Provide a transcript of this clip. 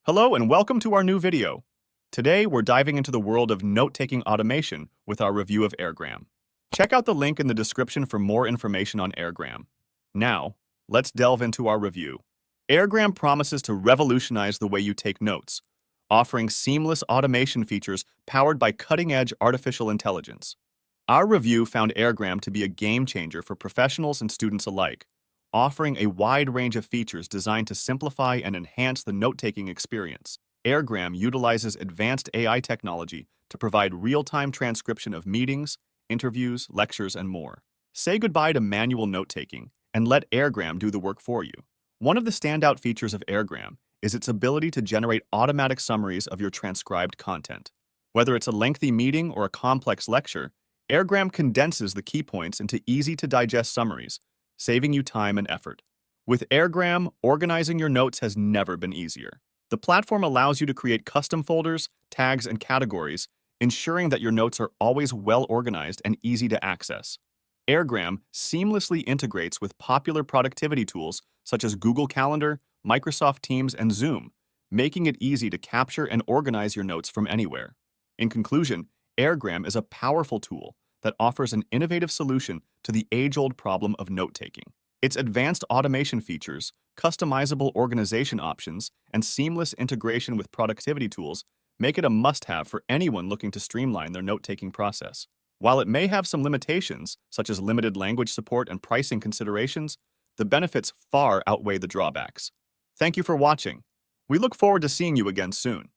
Hello and welcome to our new video. Today we're diving into the world of note-taking automation with our review of Airgram. Check out the link in the description for more information on Airgram. Now, let's delve into our review. Airgram promises to revolutionize the way you take notes, offering seamless automation features powered by cutting-edge artificial intelligence. Our review found Airgram to be a game-changer for professionals and students alike, offering a wide range of features designed to simplify and enhance the note-taking experience. Airgram utilizes advanced AI technology to provide real-time transcription of meetings, interviews, lectures, and more. Say goodbye to manual note-taking and let Airgram do the work for you. One of the standout features of Airgram is its ability to generate automatic summaries of your transcribed content. Whether it's a lengthy meeting or a complex lecture, Airgram condenses the key points into easy-to-digest summaries, saving you time and effort. With Airgram, organizing your notes has never been easier. The platform allows you to create custom folders, tags, and categories, ensuring that your notes are always well organized and easy to access. Airgram seamlessly integrates with popular productivity tools such as Google Calendar, Microsoft Teams, and Zoom, making it easy to capture and organize your notes from anywhere. In conclusion, Airgram is a powerful tool that offers an innovative solution to the age-old problem of note-taking. Its advanced automation features, customizable organization options, and seamless integration with productivity tools make it a must-have for anyone looking to streamline their note-taking process. While it may have some limitations, such as limited language support and pricing considerations, the benefits far outweigh the drawbacks. Thank you for watching. We look forward to seeing you again soon.